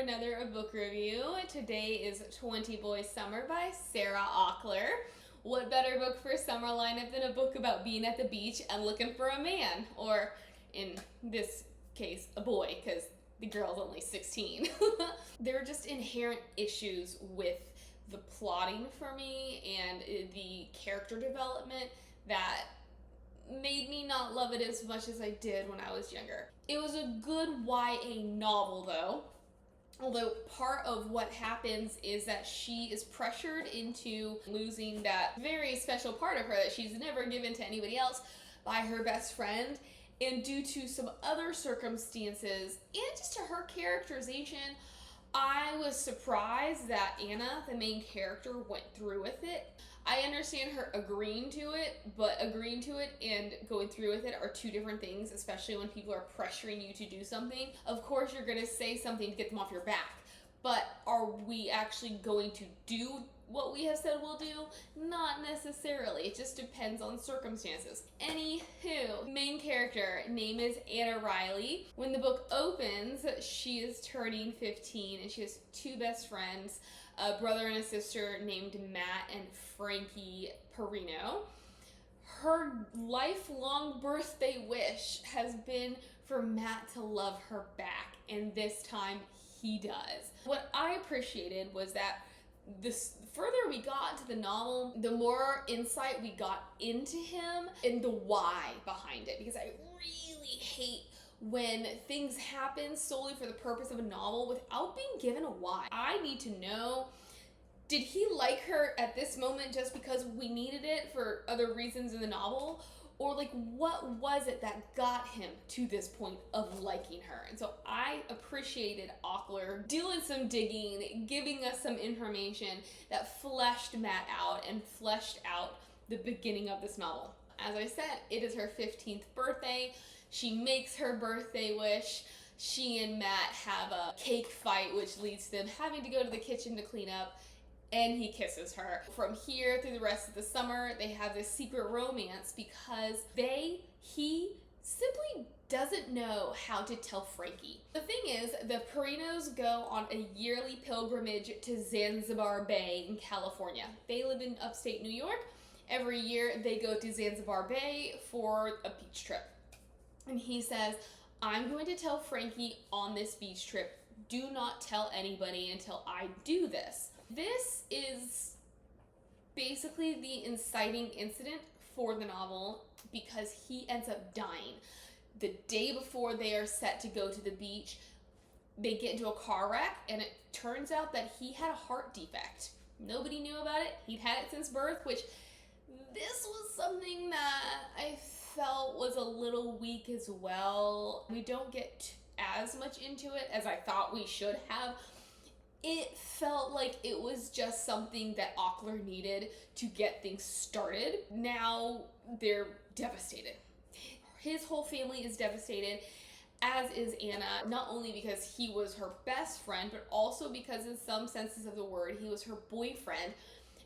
another book review. Today is 20 Boys Summer by Sarah Ocular. What better book for summer lineup than a book about being at the beach and looking for a man? Or, in this case, a boy, because the girl's only 16. There are just inherent issues with the plotting for me and the character development that made me not love it as much as I did when I was younger. It was a good YA novel though, although part of what happens is that she is pressured into losing that very special part of her that she's never given to anybody else by her best friend, and due to some other circumstances and just to her characterization, I was surprised that Anna, the main character, went through with it. I understand her agreeing to it, but agreeing to it and going through with it are two different things, especially when people are pressuring you to do something. Of course, you're going to say something to get them off your back, but are we actually going to do what we have said we'll do? Not necessarily. It just depends on circumstances. Anywho, main character, name is Anna Riley. When the book opens, she is turning 15 and she has two best friends, a brother and a sister named Matt and Frankie Perino. Her lifelong birthday wish has been for Matt to love her back, and this time he does. What I appreciated was that the further we got into the novel, the more insight we got into him and the why behind it, because I really hate when things happen solely for the purpose of a novel without being given a why. I need to know, did he like her at this moment just because we needed it for other reasons in the novel? Or like, what was it that got him to this point of liking her? And so I appreciated Ocular doing some digging, giving us some information that fleshed Matt out and fleshed out the beginning of this novel. As I said, it is her 15th birthday. She makes her birthday wish. She and Matt have a cake fight, which leads to them having to go to the kitchen to clean up, and he kisses her. From here through the rest of the summer, they have this secret romance because he simply doesn't know how to tell Frankie. The thing is, the Perinos go on a yearly pilgrimage to ZanzibarBay in California. They live in upstate New York. Every year they go to ZanzibarBay for a beach trip. And he says, I'm going to tell Frankie on this beach trip, do not tell anybody until I do this. This is basically the inciting incident for the novel because he ends up dying. The day before they are set to go to the beach, they get into a car wreck, and it turns out that he had a heart defect. Nobody knew about it. He'd had it since birth, which this was something that I felt was a little weak as well. We don't get as much into it as I thought we should have. It felt like it was just something that Ocular needed to get things started. Now they're devastated. His whole family is devastated, as is Anna, not only because he was her best friend, but also because in some senses of the word, he was her boyfriend.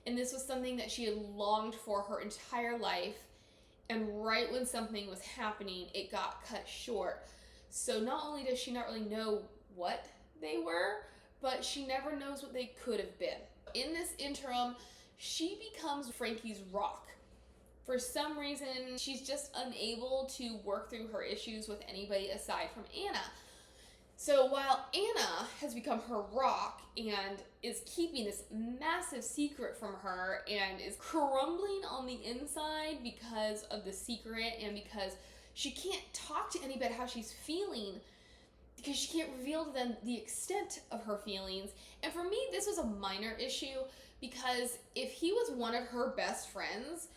And this was something that she had longed for her entire life. And right when something was happening, it got cut short. So not only does she not really know what they were, but she never knows what they could have been. In this interim, she becomes Frankie's rock. For some reason, she's just unable to work through her issues with anybody aside from Anna. So while Anna has become her rock and is keeping this massive secret from her and is crumbling on the inside because of the secret and because she can't talk to anybody how she's feeling, because she can't reveal to them the extent of her feelings. And for me, this was a minor issue because if he was one of her best friends,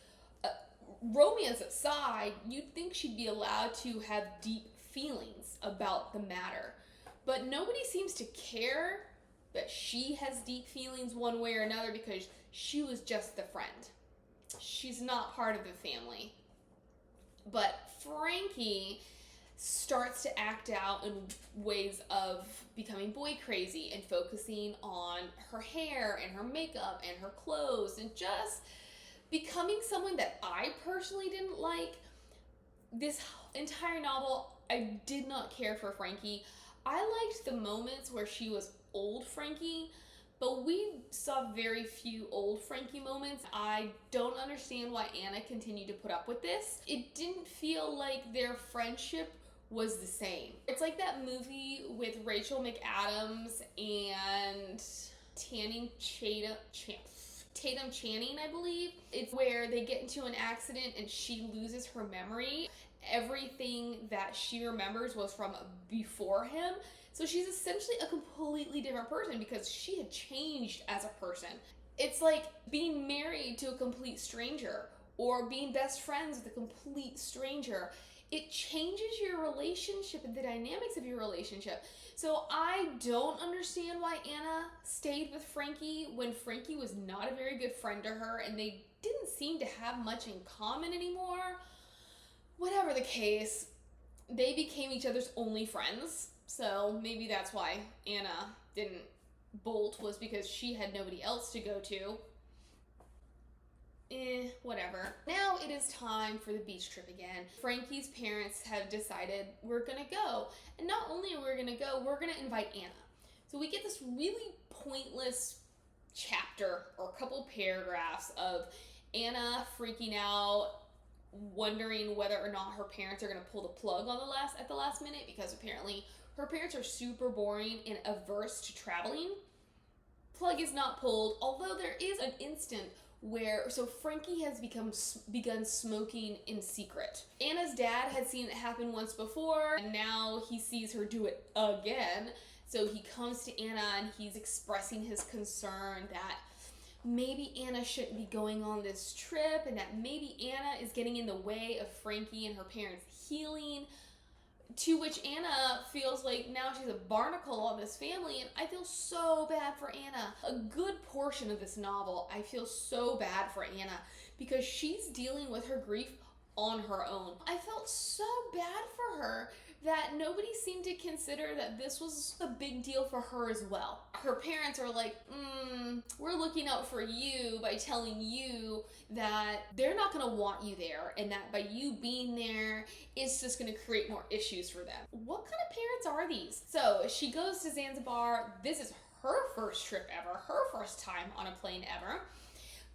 romance aside, you'd think she'd be allowed to have deep feelings about the matter. But nobody seems to care that she has deep feelings one way or another because she was just the friend. She's not part of the family. But Frankie starts to act out in ways of becoming boy crazy and focusing on her hair and her makeup and her clothes and just becoming someone that I personally didn't like. This entire novel, I did not care for Frankie. I liked the moments where she was old Frankie, but we saw very few old Frankie moments. I don't understand why Anna continued to put up with this. It didn't feel like their friendship was the same. It's like that movie with Rachel McAdams and Tatum Channing, I believe. It's where they get into an accident and she loses her memory. Everything that she remembers was from before him. So she's essentially a completely different person because she had changed as a person. It's like being married to a complete stranger or being best friends with a complete stranger. It changes your relationship and the dynamics of your relationship. So I don't understand why Anna stayed with Frankie when Frankie was not a very good friend to her and they didn't seem to have much in common anymore. Whatever the case, they became each other's only friends. So maybe that's why Anna didn't bolt, was because she had nobody else to go to. Whatever. Now it is time for the beach trip again. Frankie's parents have decided we're gonna go. And not only are we gonna go, we're gonna invite Anna. So we get this really pointless chapter or a couple paragraphs of Anna freaking out, wondering whether or not her parents are gonna pull the plug on at the last minute, because apparently her parents are super boring and averse to traveling. Plug is not pulled, although there is an instant where, so Frankie has begun smoking in secret. Anna's dad had seen it happen once before, and now he sees her do it again. So he comes to Anna and he's expressing his concern that maybe Anna shouldn't be going on this trip and that maybe Anna is getting in the way of Frankie and her parents' healing. To which Anna feels like now she's a barnacle on this family, and I feel so bad for Anna. A good portion of this novel, I feel so bad for Anna because she's dealing with her grief on her own. I felt so bad for her that nobody seemed to consider that this was a big deal for her as well. Her parents are like, we're looking out for you by telling you that they're not gonna want you there and that by you being there, it's just gonna create more issues for them. What kind of parents are these? So she goes to Zanzibar. This is her first trip ever, her first time on a plane ever.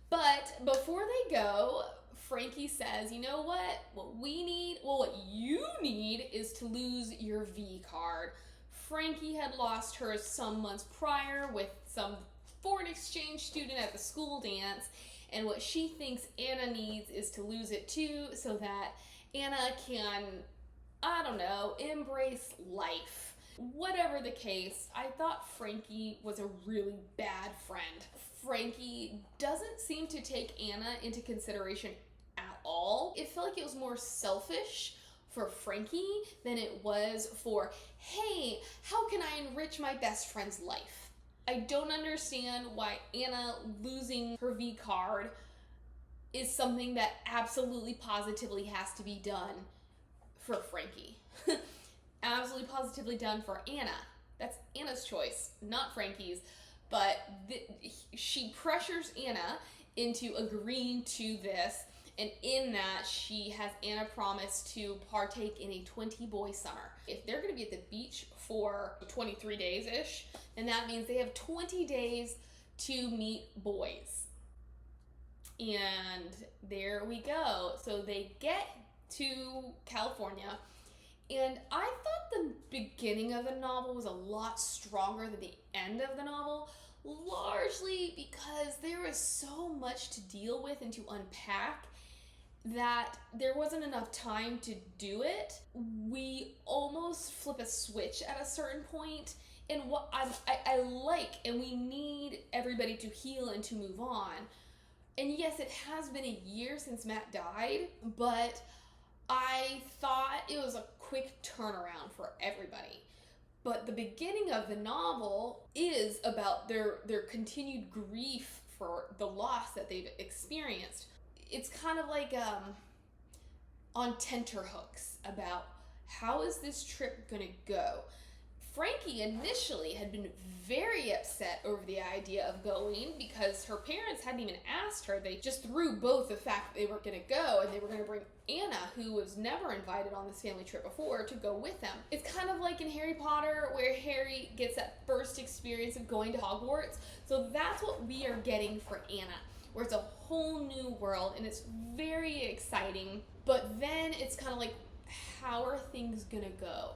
But before they go, Frankie says, you know what you need is to lose your V card. Frankie had lost hers some months prior with some foreign exchange student at the school dance, and what she thinks Anna needs is to lose it too, so that Anna can, embrace life. Whatever the case, I thought Frankie was a really bad friend. Frankie doesn't seem to take Anna into consideration at all. It felt like it was more selfish for Frankie than it was for, hey, how can I enrich my best friend's life? I don't understand why Anna losing her V card is something that absolutely positively has to be done for Frankie. Absolutely positively done for Anna. That's Anna's choice, not Frankie's. But she pressures Anna into agreeing to this, and in that she has Anna promise to partake in a 20-boy summer. If they're going to be at the beach for 23 days-ish, then that means they have 20 days to meet boys. And there we go. So they get to California, and I thought the beginning of the novel was a lot stronger than the end of the novel, largely because there was so much to deal with and to unpack that there wasn't enough time to do it. We almost flip a switch at a certain point, and what I like, and we need everybody to heal and to move on. And yes, it has been a year since Matt died, but I thought it was a quick turnaround for everybody. But the beginning of the novel is about their continued grief for the loss that they've experienced. It's kind of like on tenterhooks about how is this trip gonna go. Frankie initially had been very upset over the idea of going because her parents hadn't even asked her. They just threw both the fact that they were going to go and they were going to bring Anna, who was never invited on this family trip before, to go with them. It's kind of like in Harry Potter where Harry gets that first experience of going to Hogwarts. So that's what we are getting for Anna, where it's a whole new world and it's very exciting. But then it's kind of like, how are things going to go?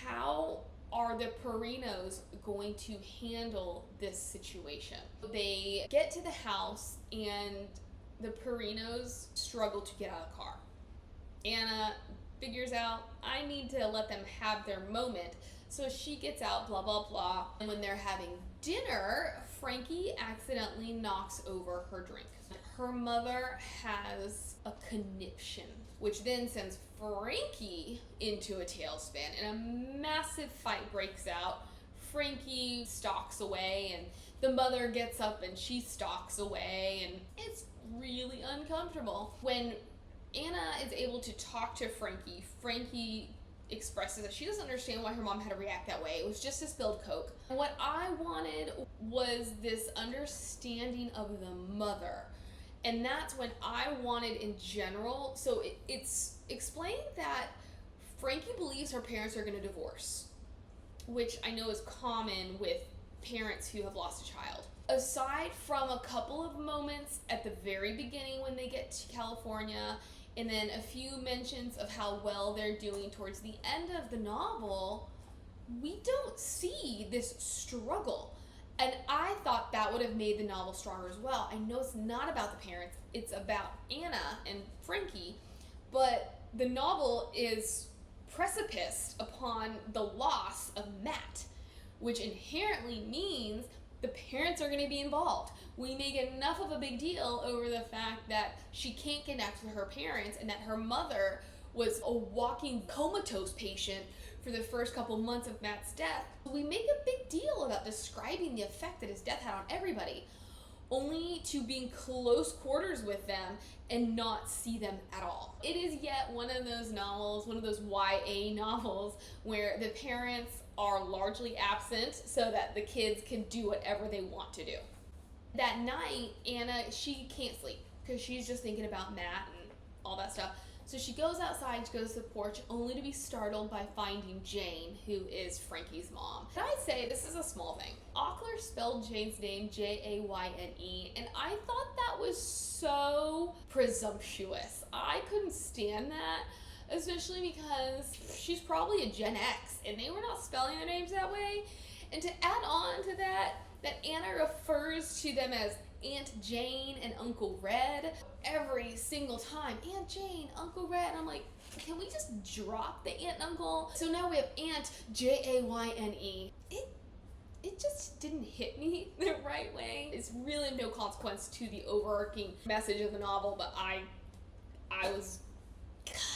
How are the Perinos going to handle this situation? They get to the house and the Perinos struggle to get out of the car. Anna figures out, I need to let them have their moment. So she gets out, blah, blah, blah. And when they're having dinner, Frankie accidentally knocks over her drink. Her mother has a conniption, which then sends Frankie into a tailspin and a massive fight breaks out. Frankie stalks away and the mother gets up and she stalks away, and it's really uncomfortable. When Anna is able to talk to Frankie, Frankie expresses that she doesn't understand why her mom had to react that way. It was just a spilled Coke. And what I wanted was this understanding of the mother. And that's when I wanted in general. So it's explained that Frankie believes her parents are going to divorce, which I know is common with parents who have lost a child. Aside from a couple of moments at the very beginning when they get to California, and then a few mentions of how well they're doing towards the end of the novel, we don't see this struggle. And I thought that would have made the novel stronger as well. I know it's not about the parents, it's about Anna and Frankie, but the novel is precipiced upon the loss of Matt, which inherently means the parents are going to be involved. We make enough of a big deal over the fact that she can't connect with her parents and that her mother was a walking comatose patient for the first couple months of Matt's death. We make a big deal about describing the effect that his death had on everybody, only to be in close quarters with them and not see them at all. It is yet one of those novels, one of those YA novels, where the parents are largely absent so that the kids can do whatever they want to do. That night, Anna, she can't sleep because she's just thinking about Matt and all that stuff. So she goes outside, she goes to the porch, only to be startled by finding Jane, who is Frankie's mom. And I'd say this is a small thing. Ocular spelled Jane's name Jayne, and I thought that was so presumptuous. I couldn't stand that, especially because she's probably a Gen X, and they were not spelling their names that way. And to add on to that Anna refers to them as Aunt Jane and Uncle Red every single time. Aunt Jane, Uncle Red. And I'm like, can we just drop the aunt and uncle? So now we have Aunt Jayne. It just didn't hit me the right way. It's really no consequence to the overarching message of the novel, but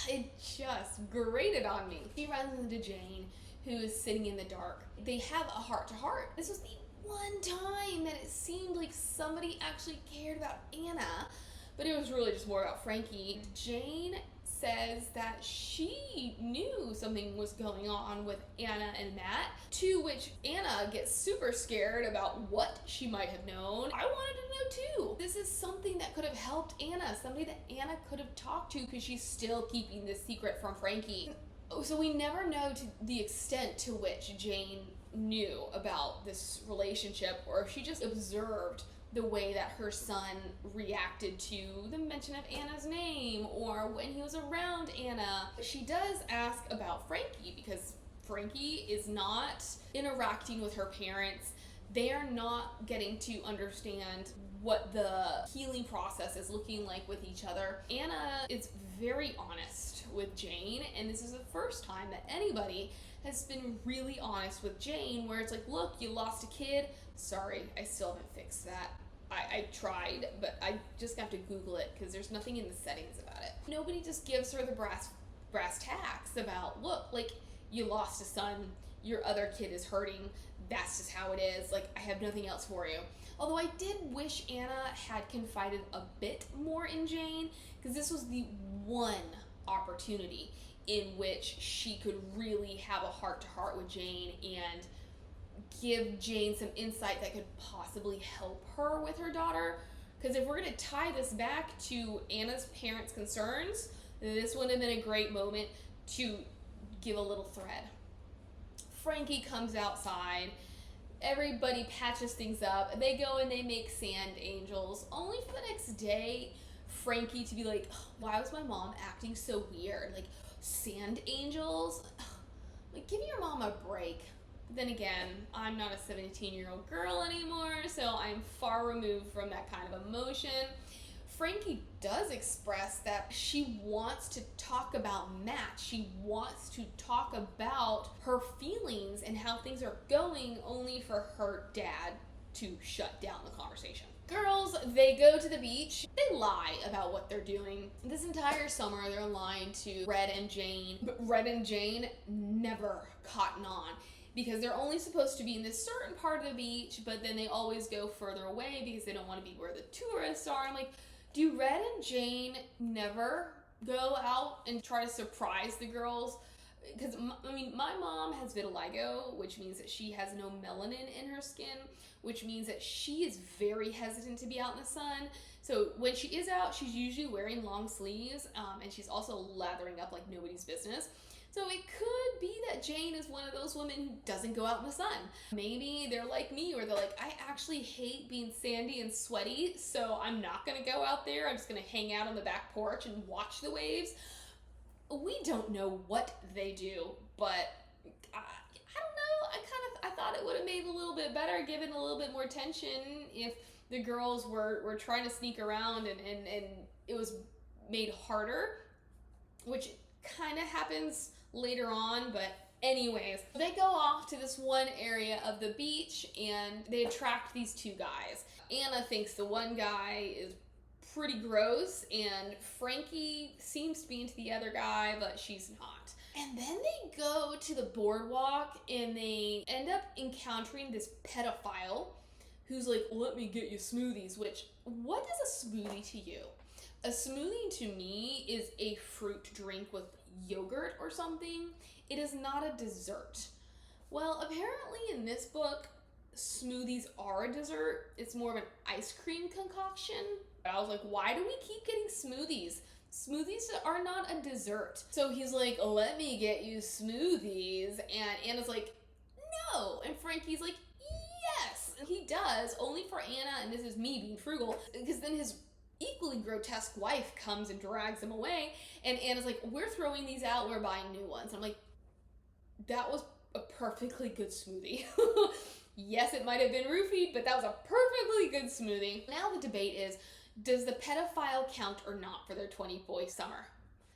it just grated on me. She runs into Jane, who is sitting in the dark. They have a heart-to-heart. This was the one time that it seemed like somebody actually cared about Anna, but it was really just more about Frankie. Jane says that she knew something was going on with Anna and Matt, to which Anna gets super scared about what she might have known. I wanted to know too. This is something that could have helped Anna, somebody that Anna could have talked to, because she's still keeping this secret from Frankie. So we never know to the extent to which Jane knew about this relationship, or if she just observed the way that her son reacted to the mention of Anna's name or when he was around Anna. She does ask about Frankie because Frankie is not interacting with her parents. They are not getting to understand what the healing process is looking like with each other. Anna is very honest with Jane, and this is the first time that anybody has been really honest with Jane, where it's like, look, you lost a kid. Sorry, I still haven't fixed that. I tried, but I just have to Google it because there's nothing in the settings about it. Nobody just gives her the brass tacks about, look, like, you lost a son, your other kid is hurting, that's just how it is, like, I have nothing else for you. Although I did wish Anna had confided a bit more in Jane, because this was the one opportunity in which she could really have a heart-to-heart with Jane and give Jane some insight that could possibly help her with her daughter. Because if we're going to tie this back to Anna's parents' concerns, this would have been a great moment to give a little thread. Frankie comes outside. Everybody patches things up. They go and they make sand angels, only for the next day Frankie to be like, why was my mom acting so weird? Like, sand angels? Like, give your mom a break. Then again, I'm not a 17-year-old girl anymore, so I'm far removed from that kind of emotion. Frankie does express that she wants to talk about Matt. She wants to talk about her feelings and how things are going, only for her dad to shut down the conversation. Girls, they go to the beach. They lie about what they're doing. This entire summer, they're lying to Red and Jane, but Red and Jane never cotton on, because they're only supposed to be in this certain part of the beach, but then they always go further away because they don't want to be where the tourists are. I'm like, do Red and Jane never go out and try to surprise the girls? Because, I mean, my mom has vitiligo, which means that she has no melanin in her skin, which means that she is very hesitant to be out in the sun. So when she is out, she's usually wearing long sleeves, and she's also lathering up like nobody's business. So it could be that Jane is one of those women who doesn't go out in the sun. Maybe they're like me, where they're like, I actually hate being sandy and sweaty, so I'm not gonna go out there. I'm just gonna hang out on the back porch and watch the waves. We don't know what they do, but I don't know. I thought it would have made a little bit better, given a little bit more tension, if the girls were trying to sneak around and it was made harder, which kind of happens later on. But anyways, they go off to this one area of the beach and they attract these two guys. Anna thinks the one guy is pretty gross, and Frankie seems to be into the other guy, but she's not. And then they go to the boardwalk and they end up encountering this pedophile who's like, let me get you smoothies. Which, what is a smoothie to you? A smoothie to me is a fruit drink with yogurt or something. It is not a dessert. Well, apparently in this book, smoothies are a dessert. It's more of an ice cream concoction. I was like, why do we keep getting smoothies? Smoothies are not a dessert. So he's like, let me get you smoothies. And Anna's like, no. And Frankie's like, yes. And he does, only for Anna, and this is me being frugal, because then his equally grotesque wife comes and drags him away. And Anna's like, we're throwing these out, we're buying new ones. I'm like, that was a perfectly good smoothie. Yes, it might have been roofied, but that was a perfectly good smoothie. Now the debate is, does the pedophile count or not for their 20-boy summer?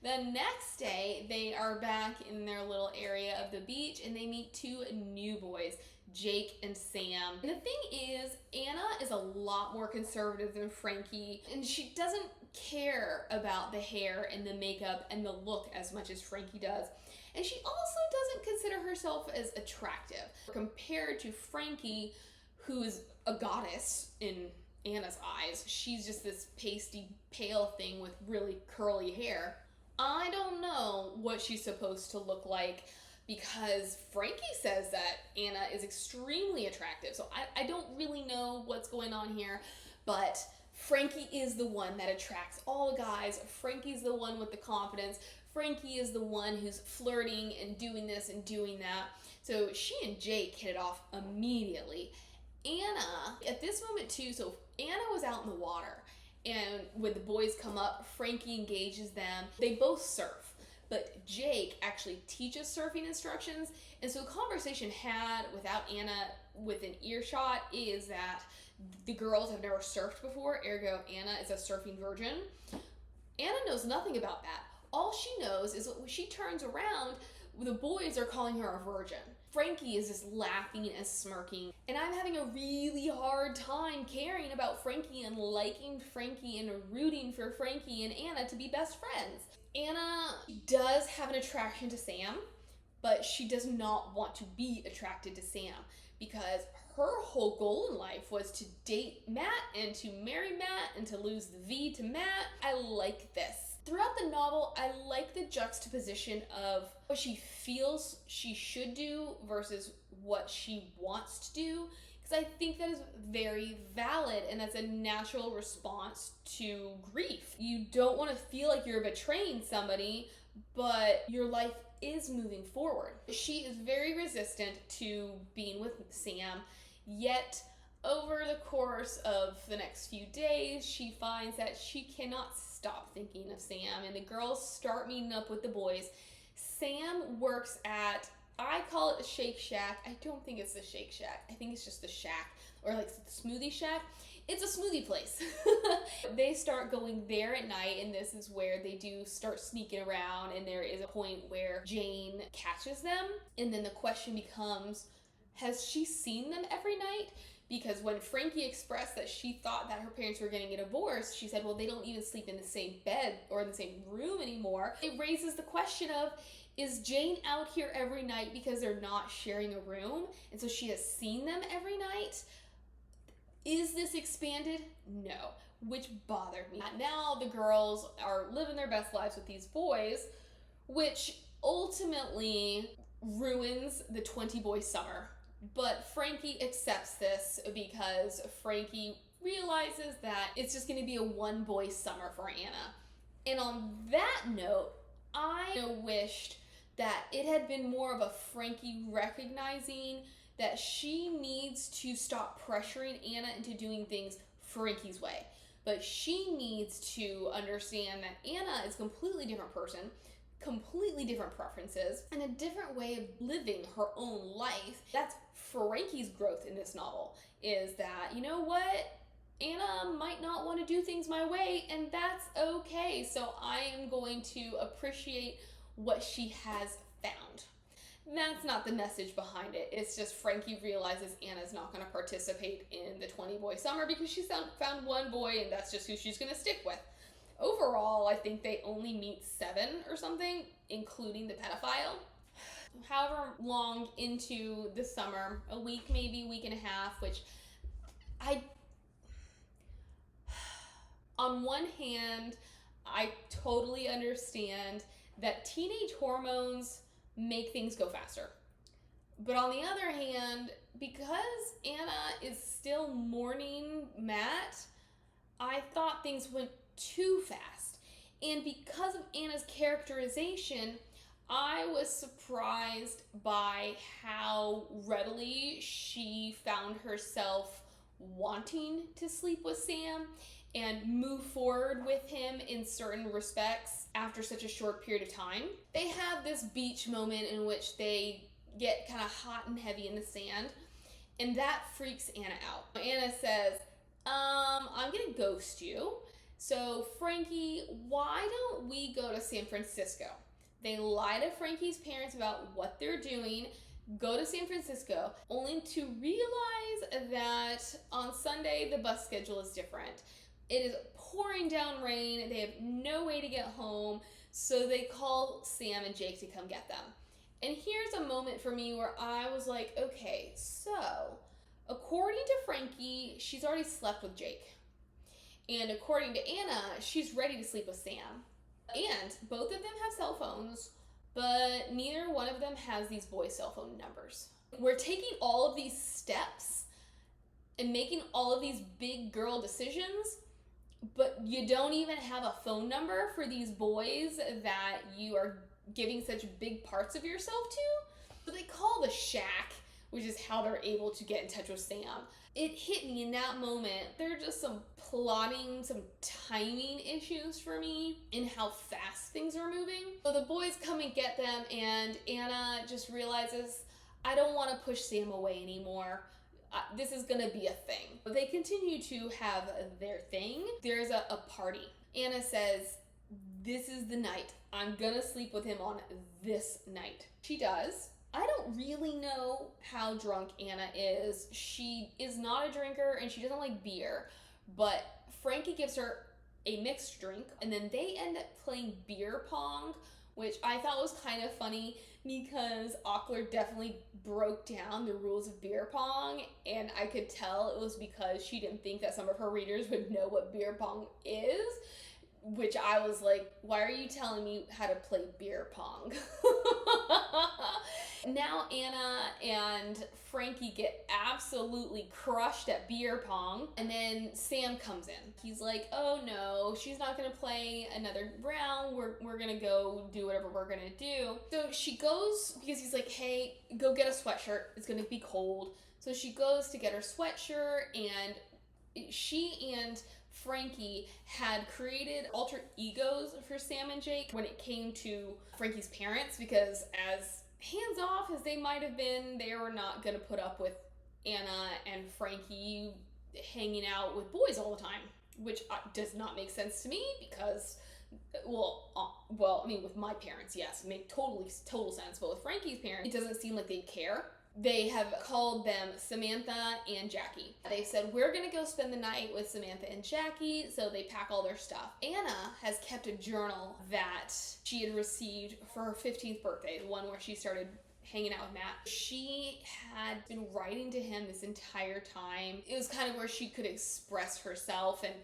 The next day, they are back in their little area of the beach and they meet two new boys, Jake and Sam. And the thing is, Anna is a lot more conservative than Frankie, and she doesn't care about the hair and the makeup and the look as much as Frankie does. And she also doesn't consider herself as attractive compared to Frankie, who is a goddess in Anna's eyes. She's just this pasty, pale thing with really curly hair. I don't know what she's supposed to look like, because Frankie says that Anna is extremely attractive. So I don't really know what's going on here, but Frankie is the one that attracts all the guys. Frankie's the one with the confidence. Frankie is the one who's flirting and doing this and doing that. So she and Jake hit it off immediately. Anna, at this moment too, so Anna was out in the water, and when the boys come up, Frankie engages them. They both surf, but Jake actually teaches surfing instructions. And so a conversation had without Anna within earshot is that the girls have never surfed before, ergo Anna is a surfing virgin. Anna knows nothing about that. All she knows is that when she turns around, the boys are calling her a virgin. Frankie is just laughing and smirking, and I'm having a really hard time caring about Frankie and liking Frankie and rooting for Frankie and Anna to be best friends. Anna does have an attraction to Sam, but she does not want to be attracted to Sam, because her whole goal in life was to date Matt and to marry Matt and to lose the V to Matt. I like this. Throughout the novel, I like the juxtaposition of what she feels she should do versus what she wants to do, because I think that is very valid and that's a natural response to grief. You don't want to feel like you're betraying somebody, but your life is moving forward. She is very resistant to being with Sam, yet over the course of the next few days, she finds that she cannot stop thinking of Sam, and the girls start meeting up with the boys. Sam works at, I call it the Shake Shack. I don't think it's the Shake Shack. I think it's just the Shack, or like the Smoothie Shack. It's a smoothie place. They start going there at night, and this is where they do start sneaking around, and there is a point where Jane catches them, and then the question becomes, has she seen them every night? Because when Frankie expressed that she thought that her parents were getting a divorce, she said, well, they don't even sleep in the same bed or in the same room anymore. It raises the question of, is Jane out here every night because they're not sharing a room, and so she has seen them every night? Is this expanded? No, which bothered me. Now the girls are living their best lives with these boys, which ultimately ruins the 20-boy summer. But Frankie accepts this because Frankie realizes that it's just going to be a one-boy summer for Anna. And on that note, I wished that it had been more of a Frankie recognizing that she needs to stop pressuring Anna into doing things Frankie's way. But she needs to understand that Anna is a completely different person, completely different preferences, and a different way of living her own life. That's Frankie's growth in this novel, is that, you know what? Anna might not want to do things my way, and that's okay. So I am going to appreciate what she has found. That's not the message behind it. It's just Frankie realizes Anna's not going to participate in the 20-boy summer because she's found one boy, and that's just who she's going to stick with. Overall, I think they only meet 7 or something, including the pedophile. However long into the summer, a week, maybe a week and a half, which on one hand, I totally understand that teenage hormones make things go faster. But on the other hand, because Anna is still mourning Matt, I thought things went too fast. And because of Anna's characterization, I was surprised by how readily she found herself wanting to sleep with Sam and move forward with him in certain respects after such a short period of time. They have this beach moment in which they get kind of hot and heavy in the sand, and that freaks Anna out. Anna says, I'm gonna ghost you. So Frankie, why don't we go to San Francisco? They lie to Frankie's parents about what they're doing, go to San Francisco, only to realize that on Sunday the bus schedule is different. It is pouring down rain, they have no way to get home, so they call Sam and Jake to come get them. And here's a moment for me where I was like, okay, so according to Frankie, she's already slept with Jake. And according to Anna, she's ready to sleep with Sam. And both of them have cell phones, but neither one of them has these boys' cell phone numbers. We're taking all of these steps and making all of these big girl decisions, but you don't even have a phone number for these boys that you are giving such big parts of yourself to. So they call the Shack, which is how they're able to get in touch with Sam. It hit me in that moment. There are just some plotting, some timing issues for me in how fast things are moving. So the boys come and get them, and Anna just realizes, I don't want to push Sam away anymore. This is gonna be a thing. They continue to have their thing. There's a party. Anna says, this is the night. I'm gonna sleep with him on this night. She does. I don't really know how drunk Anna is. She is not a drinker and she doesn't like beer, but Frankie gives her a mixed drink, and then they end up playing beer pong, which I thought was kind of funny because Ocular definitely broke down the rules of beer pong, and I could tell it was because she didn't think that some of her readers would know what beer pong is. which I was like, why are you telling me how to play beer pong? Now Anna and Frankie get absolutely crushed at beer pong, and then Sam comes in. He's like, oh no, she's not gonna play another round. We're gonna go do whatever we're gonna do. So she goes, because he's like, hey, go get a sweatshirt. It's gonna be cold. So she goes to get her sweatshirt, and she and Frankie had created alter egos for Sam and Jake when it came to Frankie's parents, because as hands off as they might have been, they were not going to put up with Anna and Frankie hanging out with boys all the time, which does not make sense to me because, well, I mean, with my parents, yes, make total sense, but with Frankie's parents, it doesn't seem like they care. They have called them Samantha and Jackie. They said, we're gonna go spend the night with Samantha and Jackie, so they pack all their stuff. Anna has kept a journal that she had received for her 15th birthday, the one where she started hanging out with Matt. She had been writing to him this entire time. It was kind of where she could express herself and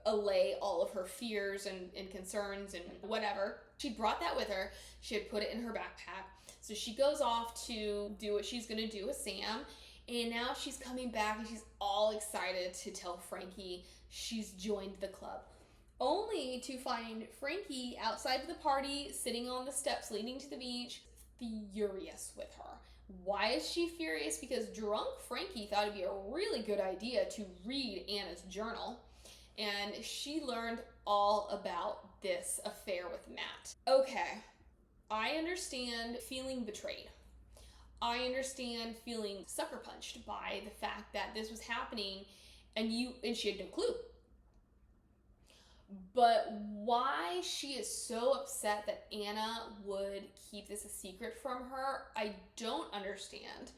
allay all of her fears and concerns and whatever. She brought that with her. She had put it in her backpack. So she goes off to do what she's gonna do with Sam, and now she's coming back and she's all excited to tell Frankie she's joined the club, only to find Frankie outside of the party, sitting on the steps leading to the beach, furious with her. Why is she furious? Because drunk Frankie thought it'd be a really good idea to read Anna's journal, and she learned all about this affair with Matt. Okay, I understand feeling betrayed. I understand feeling sucker punched by the fact that this was happening and she had no clue. But why she is so upset that Anna would keep this a secret from her, I don't understand.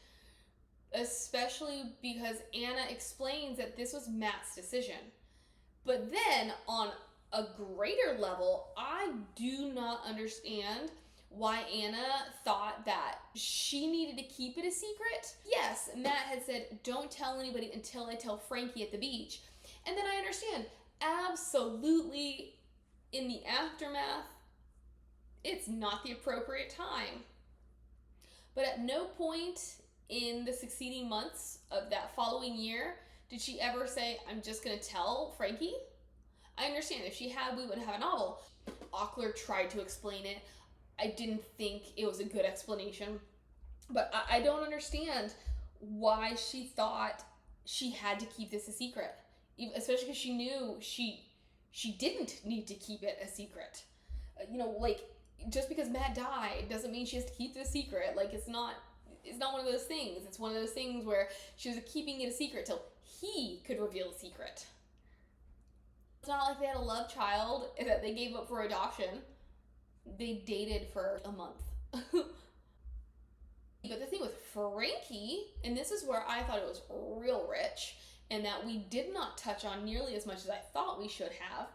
Especially because Anna explains that this was Matt's decision. But then on a greater level, I do not understand why Anna thought that she needed to keep it a secret. Yes, Matt had said, don't tell anybody until I tell Frankie at the beach. And then I understand, absolutely, in the aftermath, it's not the appropriate time. But at no point in the succeeding months of that following year did she ever say, I'm just gonna tell Frankie. I understand, if she had, we would have a novel. Ocular tried to explain it. I didn't think it was a good explanation, but I don't understand why she thought she had to keep this a secret, especially because she knew she didn't need to keep it a secret. Like, just because Matt died doesn't mean she has to keep this secret. Like, it's not one of those things. It's one of those things where she was keeping it a secret till he could reveal the secret. It's not like they had a love child that they gave up for adoption. They dated for a month. But the thing with Frankie, and this is where I thought it was real rich, and that we did not touch on nearly as much as I thought we should have,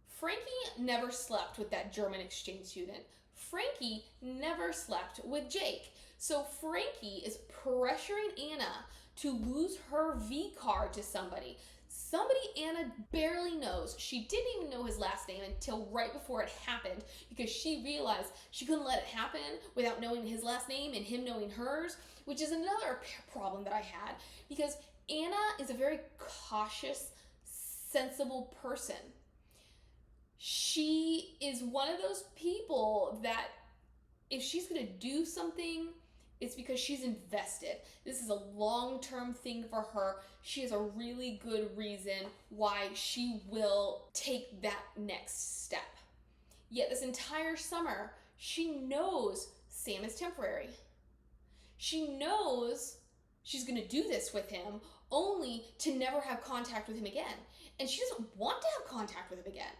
Frankie never slept with that German exchange student. Frankie never slept with Jake. So Frankie is pressuring Anna to lose her V card to somebody Anna barely knows. She didn't even know his last name until right before it happened, because she realized she couldn't let it happen without knowing his last name and him knowing hers, which is another problem that I had, because Anna is a very cautious, sensible person. She is one of those people that if she's going to do something, it's because she's invested. This is a long-term thing for her. She has a really good reason why she will take that next step. Yet this entire summer, she knows Sam is temporary. She knows she's going to do this with him only to never have contact with him again. And she doesn't want to have contact with him again.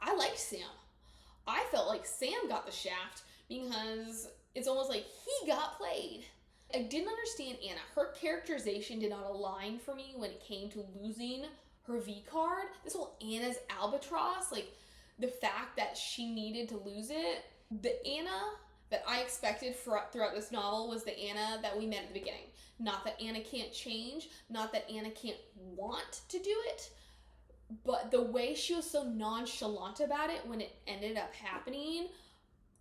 I liked Sam. I felt like Sam got the shaft because it's almost like he got played. I didn't understand Anna. Her characterization did not align for me when it came to losing her V card. This whole Anna's albatross, like the fact that she needed to lose it. The Anna that I expected throughout this novel was the Anna that we met at the beginning. Not that Anna can't change, not that Anna can't want to do it, But the way she was so nonchalant about it when it ended up happening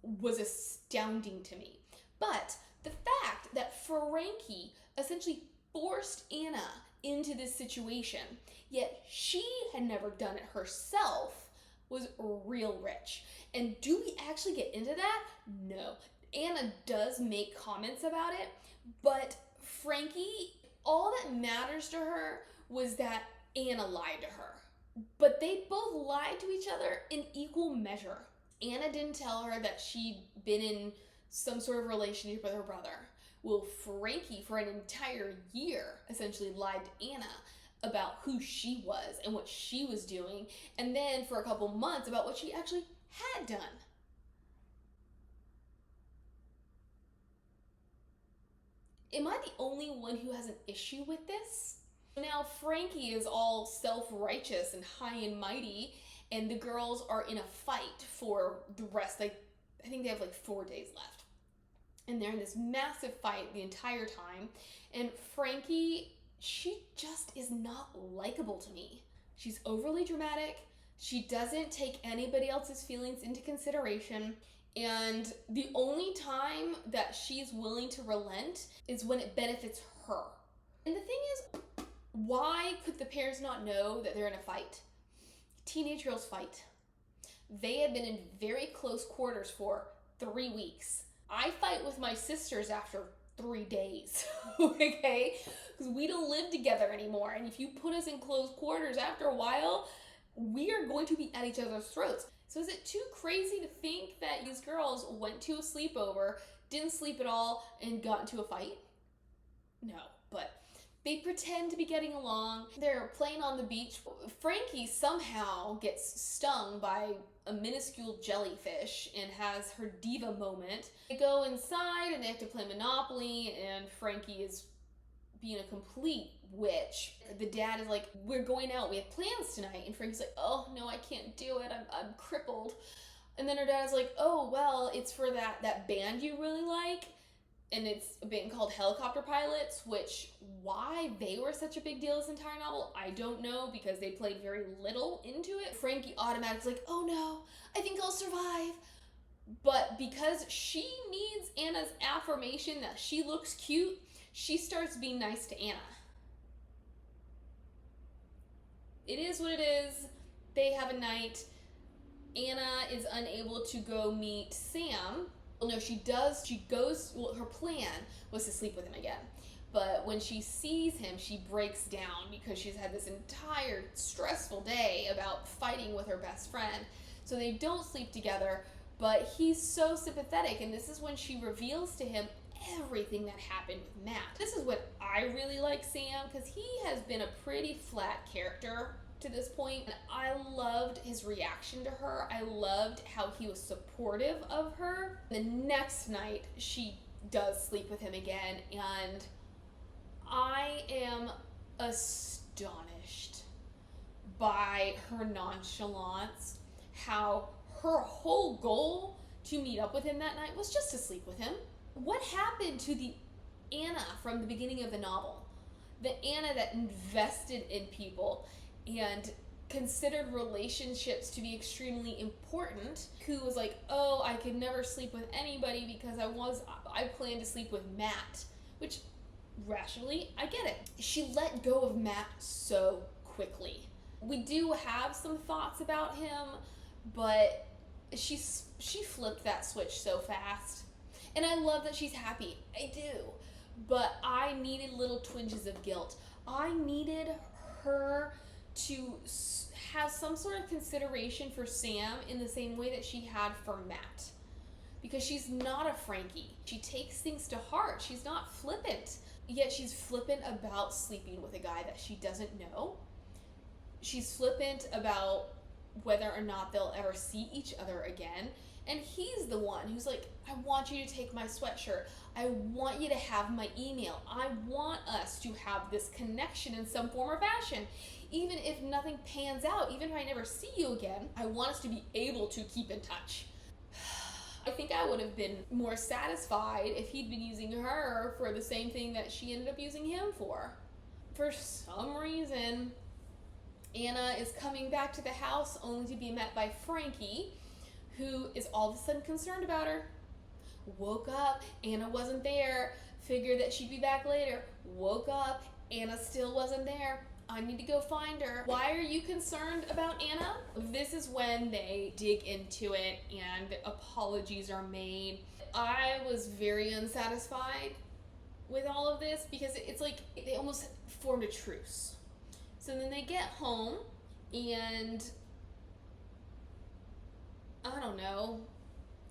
was astounding to me. But the fact that Frankie essentially forced Anna into this situation, yet she had never done it herself, was real rich. And do we actually get into that? No. Anna does make comments about it, but Frankie, all that matters to her was that Anna lied to her. But they both lied to each other in equal measure. Anna didn't tell her that she'd been in some sort of relationship with her brother. Well, Frankie, for an entire year, essentially lied to Anna about who she was and what she was doing, and then for a couple months about what she actually had done. Am I the only one who has an issue with this? Now Frankie is all self-righteous and high and mighty, and the girls are in a fight for the rest. I think they have like 4 days left. And they're in this massive fight the entire time. And Frankie, she just is not likable to me. She's overly dramatic. She doesn't take anybody else's feelings into consideration. And the only time that she's willing to relent is when it benefits her. And the thing is, why could the parents not know that they're in a fight? Teenage girls fight. They have been in very close quarters for 3 weeks. I fight with my sisters after 3 days, okay? Because we don't live together anymore. And if you put us in close quarters, after a while, we are going to be at each other's throats. So is it too crazy to think that these girls went to a sleepover, didn't sleep at all, and got into a fight? No, but they pretend to be getting along. They're playing on the beach. Frankie somehow gets stung by a minuscule jellyfish and has her diva moment. They go inside and they have to play Monopoly, and Frankie is being a complete witch. The dad is like, we're going out, we have plans tonight. And Frankie's like, oh no, I can't do it, I'm crippled. And then her dad is like, oh well, it's for that band you really like. And it's a band called Helicopter Pilots, which why they were such a big deal this entire novel, I don't know, because they played very little into it. Frankie automatically like, oh no, I think I'll survive. But because she needs Anna's affirmation that she looks cute, she starts being nice to Anna. It is what it is. They have a night. Anna is unable to go meet Sam. Well, no, she does. She goes, well, her plan was to sleep with him again. But when she sees him, she breaks down because she's had this entire stressful day about fighting with her best friend. So they don't sleep together, but he's so sympathetic. And this is when she reveals to him everything that happened with Matt. This is what I really like Sam, because he has been a pretty flat character to this point. And I loved his reaction to her. I loved how he was supportive of her. The next night, she does sleep with him again, and I am astonished by her nonchalance, how her whole goal to meet up with him that night was just to sleep with him. What happened to the Anna from the beginning of the novel? The Anna that invested in people and considered relationships to be extremely important, who was like, oh, I could never sleep with anybody because I planned to sleep with Matt, which rationally, I get it. She let go of Matt so quickly. We do have some thoughts about him, but she flipped that switch so fast. And I love that she's happy. I do. But I needed little twinges of guilt. I needed her to have some sort of consideration for Sam in the same way that she had for Matt. Because she's not a Frankie. She takes things to heart. She's not flippant. Yet she's flippant about sleeping with a guy that she doesn't know. She's flippant about whether or not they'll ever see each other again. And he's the one who's like, I want you to take my sweatshirt. I want you to have my email. I want us to have this connection in some form or fashion. Even if nothing pans out, even if I never see you again, I want us to be able to keep in touch. I think I would have been more satisfied if he'd been using her for the same thing that she ended up using him for. For some reason, Anna is coming back to the house only to be met by Frankie, who is all of a sudden concerned about her. Woke up, Anna wasn't there. Figured that she'd be back later. Woke up, Anna still wasn't there. I need to go find her. Why are you concerned about Anna? This is when they dig into it and apologies are made. I was very unsatisfied with all of this because it's like they almost formed a truce. So then they get home and I don't know,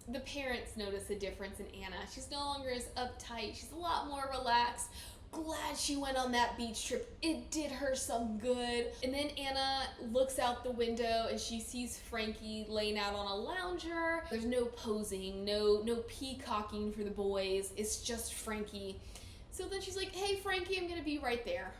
the parents notice a difference in Anna. She's no longer as uptight. She's a lot more relaxed. Glad she went on that beach trip. It did her some good. And then Anna looks out the window and she sees Frankie laying out on a lounger. There's no posing, no peacocking for the boys. It's just Frankie. So then she's like, hey Frankie, I'm gonna be right there.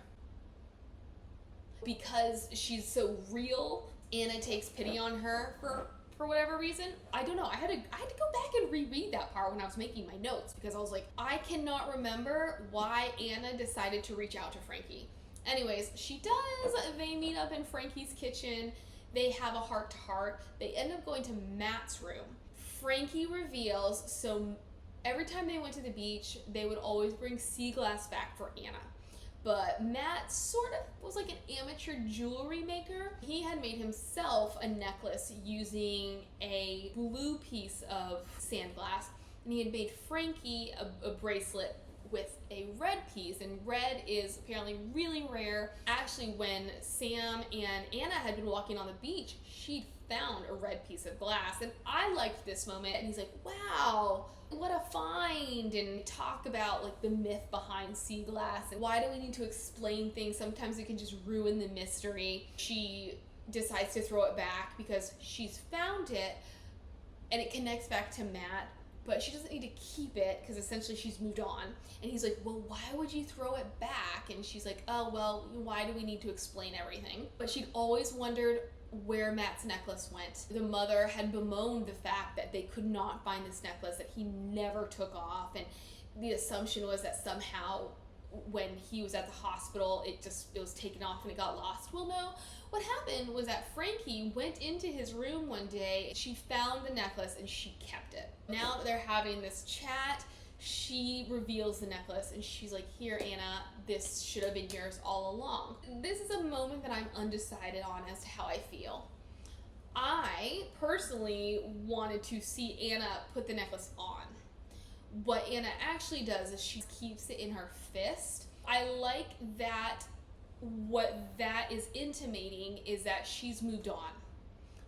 Because she's so real, Anna takes pity on her for whatever reason. I don't know. I had to go back and reread that part when I was making my notes because I was like, I cannot remember why Anna decided to reach out to Frankie. Anyways, she does. They meet up in Frankie's kitchen. They have a heart-to-heart. They end up going to Matt's room. Frankie reveals, so every time they went to the beach, they would always bring sea glass back for Anna. But Matt sort of was like an amateur jewelry maker. He had made himself a necklace using a blue piece of sand glass, and he had made Frankie a bracelet with a red piece, and red is apparently really rare. Actually, when Sam and Anna had been walking on the beach, she'd found a red piece of glass, and I liked this moment. And he's like, wow, what a find, and talk about like the myth behind sea glass and why do we need to explain things. Sometimes it can just ruin the mystery. She decides to throw it back because she's found it and it connects back to Matt, but she doesn't need to keep it because essentially she's moved on. And he's like, well, why would you throw it back? And she's like, oh, well, why do we need to explain everything? But she'd always wondered where Matt's necklace went. The mother had bemoaned the fact that they could not find this necklace, that he never took off, and the assumption was that somehow when he was at the hospital it was taken off and it got lost. Well, no, what happened was that Frankie went into his room one day, she found the necklace and she kept it. Now that they're having this chat, she reveals the necklace and she's like, here Anna, this should have been yours all along. This is a moment that I'm undecided on as to how I feel. I personally wanted to see Anna put the necklace on. What Anna actually does is she keeps it in her fist. I like that what that is intimating is that she's moved on.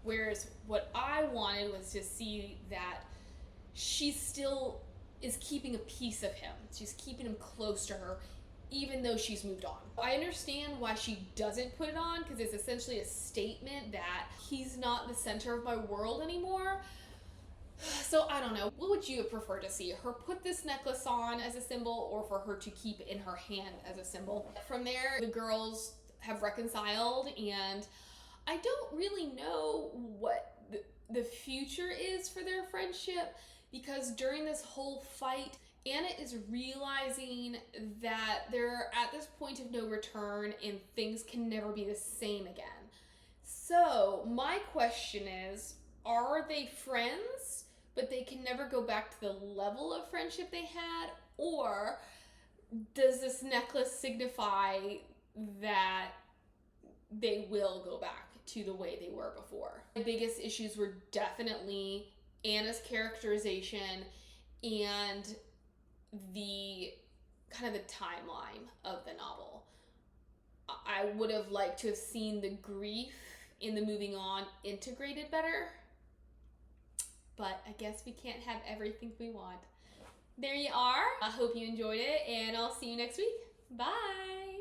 Whereas what I wanted was to see that she still is keeping a piece of him. She's keeping him close to her, even though she's moved on. I understand why she doesn't put it on, because it's essentially a statement that he's not the center of my world anymore. So I don't know. What would you prefer to see? Her put this necklace on as a symbol, or for her to keep it in her hand as a symbol? From there, the girls have reconciled, and I don't really know what the future is for their friendship, because during this whole fight, Anna is realizing that they're at this point of no return and things can never be the same again. So my question is, are they friends, but they can never go back to the level of friendship they had? Or does this necklace signify that they will go back to the way they were before? The biggest issues were definitely Anna's characterization and the kind of the timeline of the novel. I would have liked to have seen the grief in the moving on integrated better, but I guess we can't have everything we want. There you are. I hope you enjoyed it, and I'll see you next week. Bye!